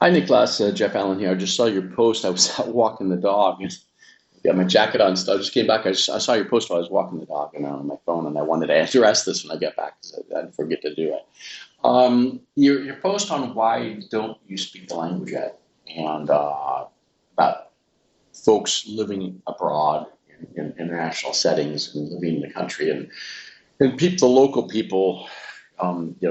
Hi, Niklas. Jeff Allen here. I just saw your post. I was out walking the dog. And got my jacket on. So I just came back. I saw your post while I was walking the dog and on my phone, and I wanted to address this when I get back because I'd forget to do it. Your post on why don't you speak the language yet, and about folks living abroad in international settings and living in the country, and people, the local people,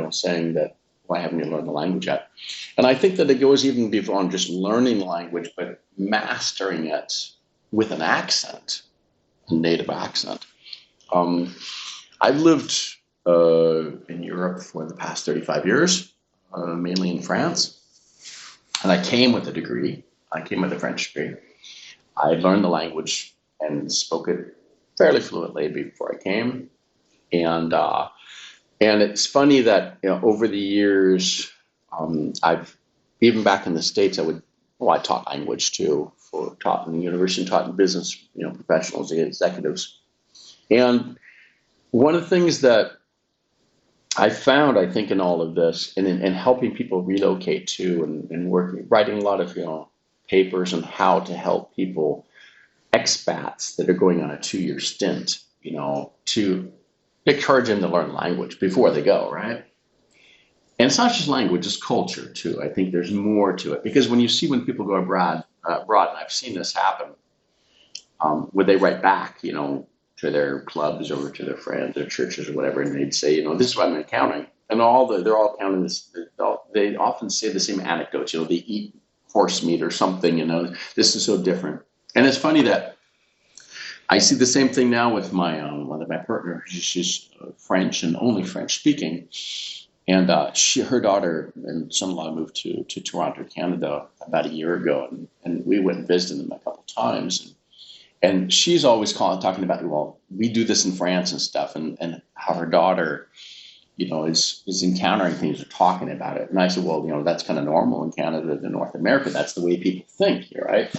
saying that why haven't you learned the language yet? And I think that it goes even beyond just learning the language, but mastering it with an accent, a native accent. Um, I've lived in Europe for the past 35 years, mainly in France, and I came with a degree. I came with a French degree. I learned the language and spoke it fairly fluently before I came, and and it's funny that over the years, I've even back in the states, I taught language too, for taught in the university, taught in business, professionals, executives, and one of the things that I found, I think, in all of this, and in helping people relocate too, and working, writing a lot of papers on how to help people, expats that are going on a 2-year stint, to encourage them to learn language before they go, right? And it's not just language; it's culture too. I think there's more to it because when people go abroad, and I've seen this happen, would they write back, to their clubs or to their friends or churches or whatever, and they'd say, this is what I'm encountering, and they're all counting this. They often say the same anecdotes. They eat horse meat or something. This is so different, and it's funny that I see the same thing now with my one of my partners. She's French and only French speaking, and her daughter and son-in-law moved to Toronto, Canada, about a year ago, and we went and visited them a couple times. And she's always talking about, well, we do this in France and stuff, and how her daughter, is encountering things or talking about it. And I said, well, that's kind of normal in Canada and North America. That's the way people think here, right?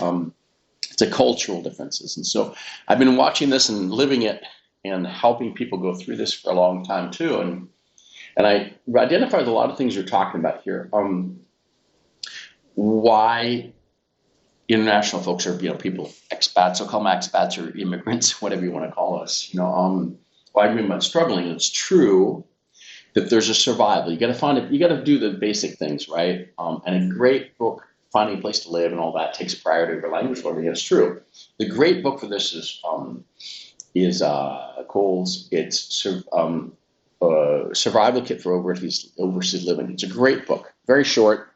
It's a cultural differences. And so I've been watching this and living it and helping people go through this for a long time too. And I identified a lot of things you're talking about here. Why international folks are, people, expats, so call them expats or immigrants, whatever you want to call us, why are we about struggling? It's true that there's a survival. You got to find it. You got to do the basic things, right? And a great book, Finding a Place to Live and all that, takes priority over language learning. It's true. The great book for this is Cole's. It's Survival Kit for Overseas Living. It's a great book, very short,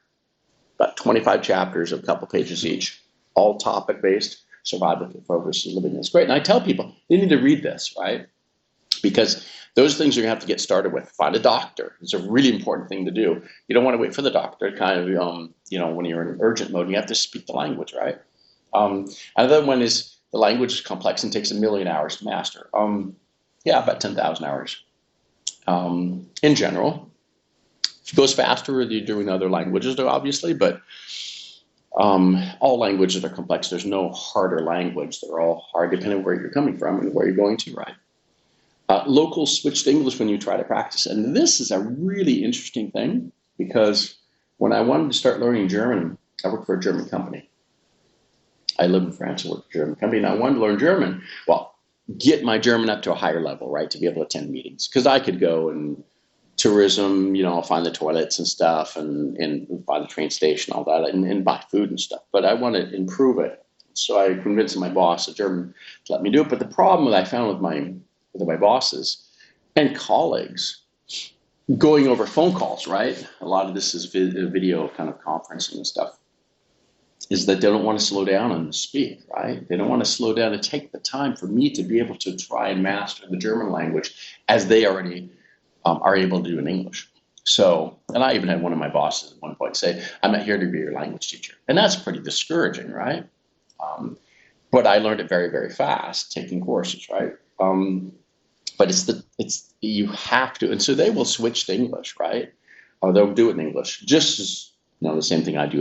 about 25 chapters, a couple pages each, all topic based. Survival Kit for Overseas Living. It's great, and I tell people they need to read this, right? Because those things you're going to have to get started with. Find a doctor. It's a really important thing to do. You don't want to wait for the doctor. Kind of, when you're in urgent mode, you have to speak the language, right? Another one is the language is complex and takes 1,000,000 hours to master. About 10,000 hours in general. It goes faster if you're doing other languages, though, obviously, but all languages are complex. There's no harder language. They're all hard depending on where you're coming from and where you're going to, right? Locals switch to English when you try to practice. And this is a really interesting thing because when I wanted to start learning German, I worked for a German company. I live in France and work for a German company, and I wanted to learn German. Well, get my German up to a higher level, right, to be able to attend meetings. Because I could go and tourism, find the toilets and stuff and find the train station, all that, and buy food and stuff. But I want to improve it. So I convinced my boss, a German, to let me do it. But the problem that I found with my bosses and colleagues going over phone calls, right? A lot of this is video kind of conferencing and stuff, is that they don't want to slow down and speak, right? They don't want to slow down and take the time for me to be able to try and master the German language as they already are able to do in English. So, and I even had one of my bosses at one point say, I'm not here to be your language teacher. And that's pretty discouraging, right? But I learned it very, very fast taking courses, right? But you have to, and so they will switch to English, right? Or they'll do it in English, just as the same thing I do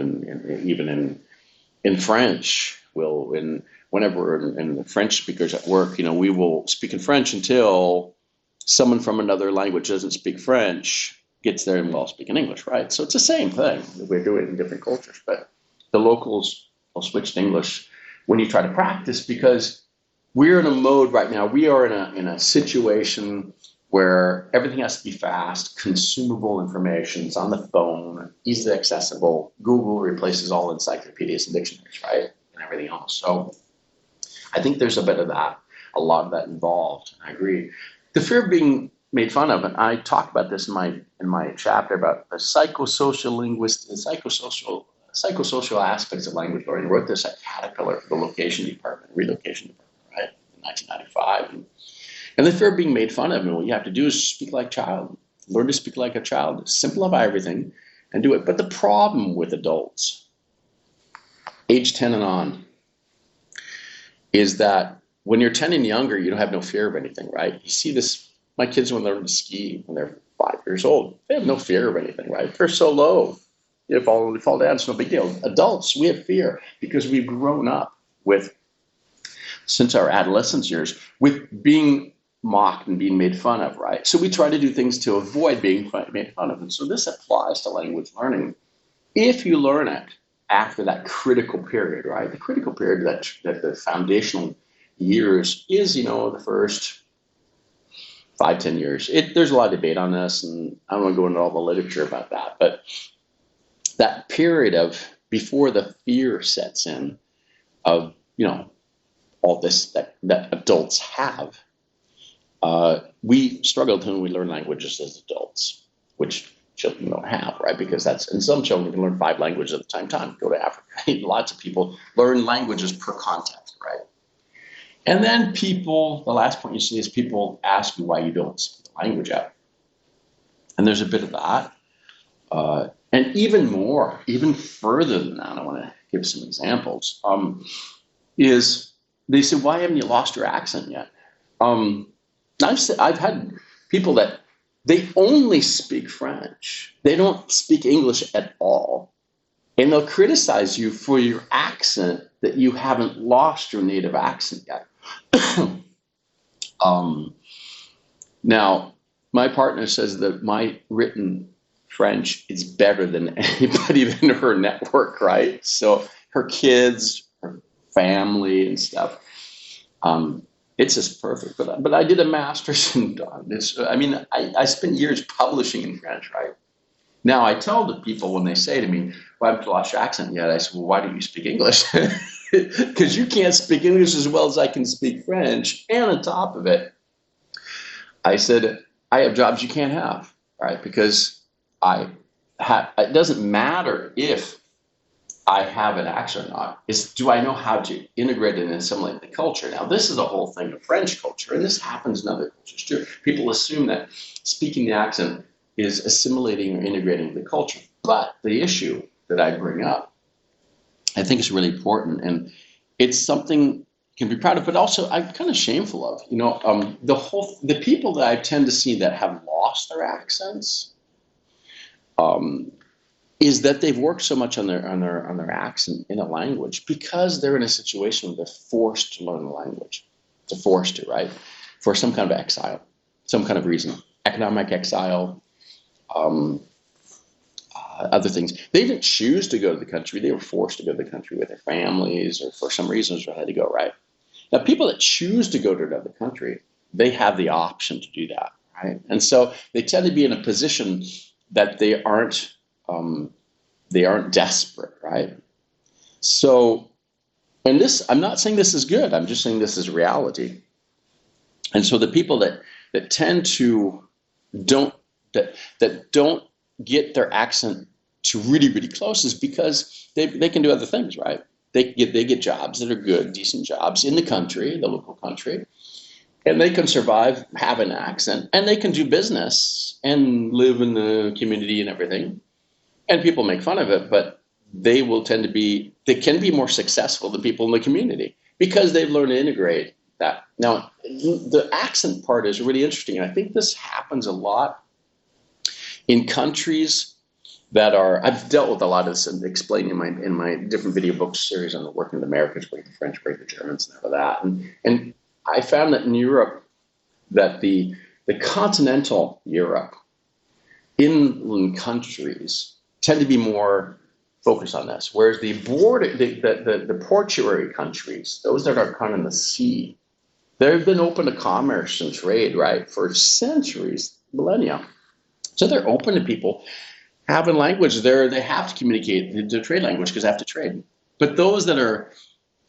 even in French. Whenever we're in the French speakers at work, we will speak in French until someone from another language doesn't speak French, gets there and well speaking English, right? So it's the same thing that we're doing in different cultures, but the locals will switch to English when you try to practice because we're in a mode right now. We are in a situation where everything has to be fast, consumable information. It's on the phone, easily accessible. Google replaces all encyclopedias and dictionaries, right? And everything else. So I think there's a bit of that, a lot of that involved. I agree. The fear of being made fun of, and I talked about this in my chapter about the psychosocial aspects of language learning. I wrote this at Caterpillar for the relocation department, right, in 1995. And the fear of being made fun of, and what you have to do is speak like a child, learn to speak like a child, simplify everything, and do it. But the problem with adults, age 10 and on, is that when you're 10 and younger, you don't have no fear of anything, right? You see this, my kids when they learn to ski when they're 5 years old, they have no fear of anything, right? They're so low. You fall down, it's no big deal. Adults, we have fear because we've grown up with, since our adolescence years, with being mocked and being made fun of, right? So we try to do things to avoid being made fun of. And so this applies to language learning. If you learn it after that critical period, right? The critical period that the foundational years is, the first 5-10 years. There's a lot of debate on this, and I don't want to go into all the literature about that, but that period of before the fear sets in of, all this that adults have, we struggle when we learn languages as adults, which children don't have, right? Because and some children can learn 5 languages at the same time. Go to Africa. Lots of people learn languages per context, right? And then the last point you see is people ask you why you don't speak the language out. And there's a bit of that. And even further than that, I want to give some examples, is they say, why haven't you lost your accent yet? I've had people that they only speak French. They don't speak English at all. And they'll criticize you for your accent, that you haven't lost your native accent yet. Now, my partner says that my written French is better than anybody in her network, right? So her kids, her family and stuff, it's just perfect for that. But I did a master's in this. I spent years publishing in French, right? Now I tell the people when they say to me, "Well, I haven't lost your accent yet," I said, "Well, why don't you speak English?" Because you can't speak English as well as I can speak French. And on top of it, I said, I have jobs you can't have, right? Because it doesn't matter if I have an accent or not. Do I know how to integrate and assimilate the culture? Now, this is the whole thing of French culture, and this happens in other cultures too. People assume that speaking the accent is assimilating or integrating the culture. But the issue that I bring up, I think is really important, and it's something you can be proud of, but also I'm kind of shameful of. The people that I tend to see that have lost their accents, is that they've worked so much on their accent in a language because they're in a situation where they're forced to learn the language. They're forced to, right? For some kind of exile, some kind of reason, economic exile. Other things. They didn't choose to go to the country. They were forced to go to the country with their families, or for some reasons they had to go, right? Now, people that choose to go to another country, they have the option to do that, right? And so they tend to be in a position that they aren't desperate, right? So, and this, I'm not saying this is good. I'm just saying this is reality. And so the people that tend to don't get their accent to really, really close is because they can do other things, right? They get jobs that are good, decent jobs in the country, the local country, and they can survive, have an accent, and they can do business and live in the community and everything. And people make fun of it, but they can be more successful than people in the community because they've learned to integrate that. Now, the accent part is really interesting. And I think this happens a lot in countries that I've dealt with a lot of this and explained in my different video book series on the working with Americans, break the French, break the Germans, and all of that. And I found that in Europe, that the continental Europe, inland countries tend to be more focused on this, whereas the portuary countries, those that are kind of in the sea, they've been open to commerce and trade, right, for centuries, millennia. So they're open to people having language. They have to communicate the trade language because they have to trade. But those that are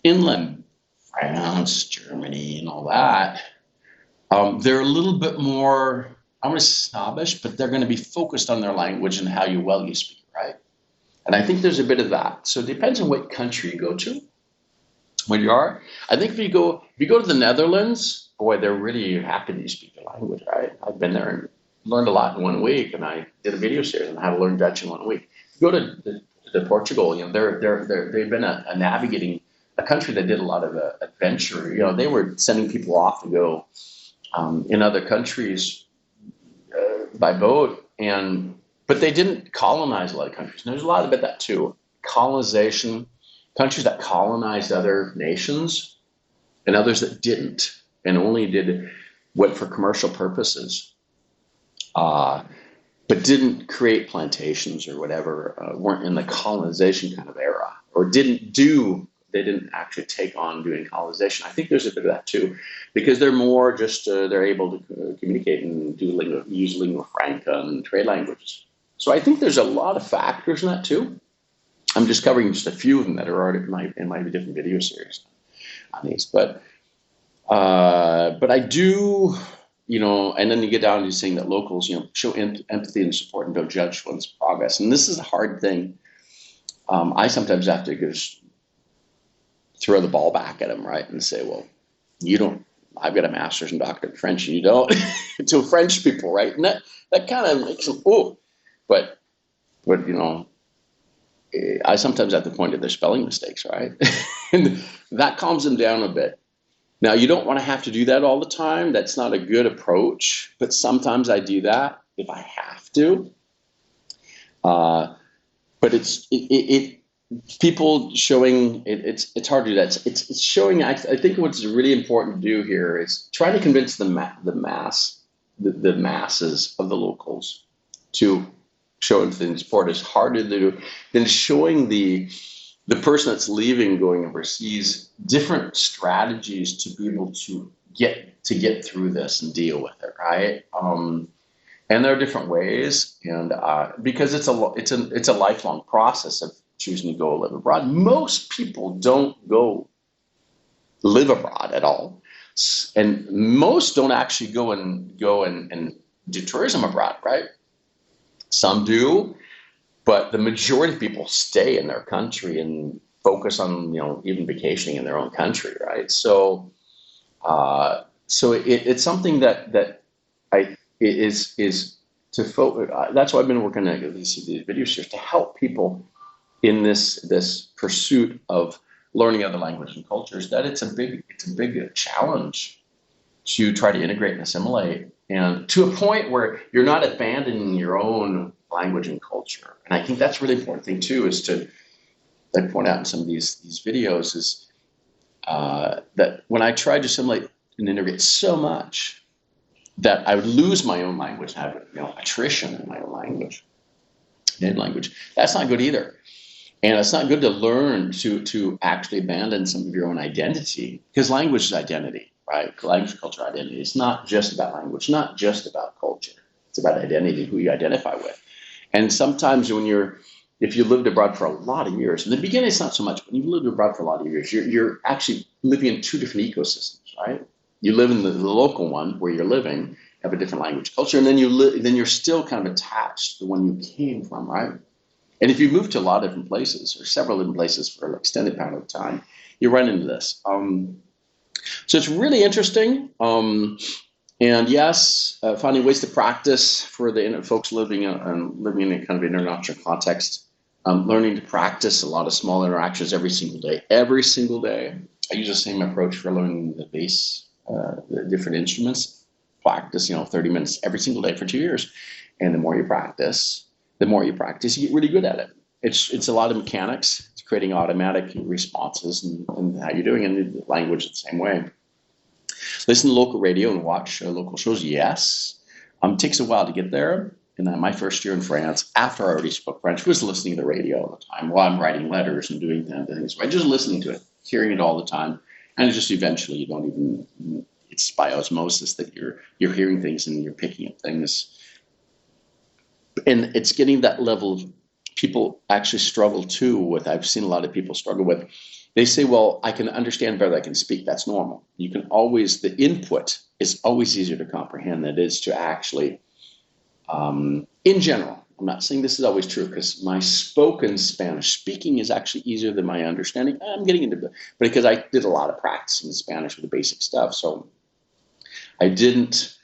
inland, France, Germany, and all that, they're a little bit more, I want to say snobbish, but they're going to be focused on their language and how well you speak, right? And I think there's a bit of that. So it depends on what country you go to, when you are. I think if you go to the Netherlands, boy, they're really happy that you speak the language, right? I've been there and learned a lot in 1 week, and I did a video series on how to learn Dutch in 1 week. You go to Portugal, you know, they've been a navigating a country that did a lot of adventure. You know, they were sending people off to go in other countries by boat, but they didn't colonize a lot of countries. And there's a lot of that too. Colonization, countries that colonized other nations, and others that didn't, and only did what for commercial purposes, but didn't create plantations or whatever, weren't in the colonization kind of era, or they didn't actually take on doing colonization. I think there's a bit of that too, because they're more just, they're able to communicate and use lingua franca and trade languages. So I think there's a lot of factors in that too. I'm just covering just a few of them that are already in my different video series on these. But I do, you know, and then you get down to saying that locals, you know, show empathy and support and don't judge one's progress. And this is a hard thing. I sometimes have to just throw the ball back at them, right, and say, well, you don't. I've got a master's and doctorate in French, and you don't. To French people, right? And that kind of makes them but you know, I sometimes have to point at their spelling mistakes, right? And that calms them down a bit. Now, you don't want to have to do that all the time. That's not a good approach, but sometimes I do that if I have to. But people showing it's hard to do that. It's showing. I think what's really important to do here is try to convince the masses of the locals to show empathy and support. Is harder to do than showing the person that's leaving, going overseas, different strategies to be able to get through this and deal with it, right? And there are different ways, and because it's a lifelong process of choosing to go live abroad. Most people don't go live abroad at all, and most don't actually go and do tourism abroad, right? Some do, but the majority of people stay in their country and focus on, you know, even vacationing in their own country, right? So, it's something that is to focus. That's why I've been working on these video series to help people in this pursuit of learning other languages and cultures. That it's a big challenge to try to integrate and assimilate, and to a point where you're not abandoning your own language and culture. And I think that's a really important thing too, is to, I point out in some of these videos, is that when I tried to assimilate and integrate so much that I would lose my own language, have, you know, attrition in my own language, native language. That's not good either. And it's not good to learn to actually abandon some of your own identity, because language is identity, right? Language, culture, identity. It's not just about language, not just about culture. It's about identity, who you identify with. And sometimes if you lived abroad for a lot of years, in the beginning it's not so much, but when you've lived abroad for a lot of years, you're actually living in two different ecosystems, right? You live in the local one where you're living, have a different language, culture, and then you're still kind of attached to the one you came from, right? And if you move to a lot of different places or several different places for an extended period of time, you run into this. So it's really interesting. And yes, finding ways to practice for the folks living in a kind of international context, learning to practice a lot of small interactions every single day. Every single day, I use the same approach for learning the bass, the different instruments. Practice, 30 minutes every single day for 2 years, and the more you practice, you get really good at it. It's a lot of mechanics. It's creating automatic responses and how you're doing, and the language the same way. Listen to local radio and watch local shows. Yes, it takes a while to get there, in my first year in France, after I already spoke French, was listening to the radio all the time while I'm writing letters and doing things. Right? Just listening to it, hearing it all the time. And just eventually you don't even, it's by osmosis that you're hearing things and you're picking up things. And it's getting that level of people actually struggle too with, I've seen a lot of people struggle with, they say, well, I can understand better than I can speak. That's normal. You can always, the input is always easier to comprehend than it is to actually, in general, I'm not saying this is always true because my spoken Spanish, speaking is actually easier than my understanding. I'm getting into it, but because I did a lot of practice in Spanish with the basic stuff. So I didn't,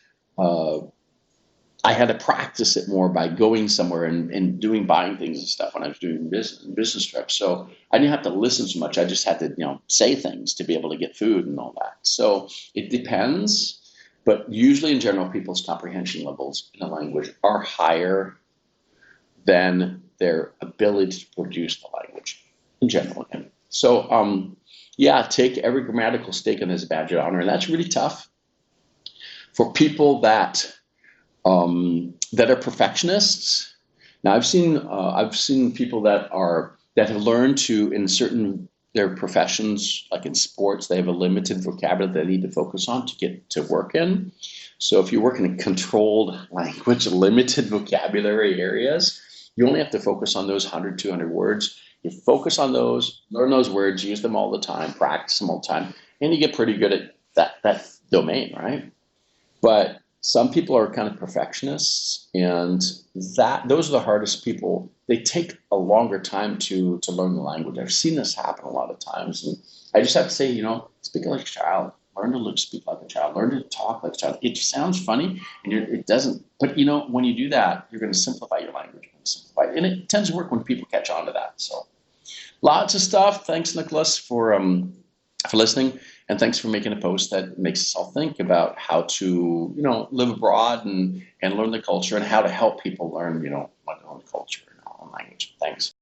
I had to practice it more by going somewhere and buying things and stuff when I was doing business trips. So I didn't have to listen so much. I just had to, say things to be able to get food and all that. So it depends, but usually in general, people's comprehension levels in a language are higher than their ability to produce the language in general. So, yeah, take every grammatical mistake as a badge of honor, and that's really tough for people that are perfectionists. Now, I've seen people that have learned to, in certain their professions, like in sports, they have a limited vocabulary they need to focus on to get to work in. So if you work in a controlled language, limited vocabulary areas, you only have to focus on those 100, 200 words. You focus on those, learn those words, use them all the time, practice them all the time, and you get pretty good at that domain, right? But some people are kind of perfectionists, and those are the hardest people. They take a longer time to learn the language. I've seen this happen a lot of times, and I just have to say, speak like a child. Learn to speak like a child. Learn to talk like a child. It sounds funny, and it doesn't. But when you do that, you're going to simplify your language. And it tends to work when people catch on to that. So, lots of stuff. Thanks, Nicholas, for listening. And thanks for making a post that makes us all think about how to, live abroad and learn the culture and how to help people learn, their own culture and our own language. Thanks.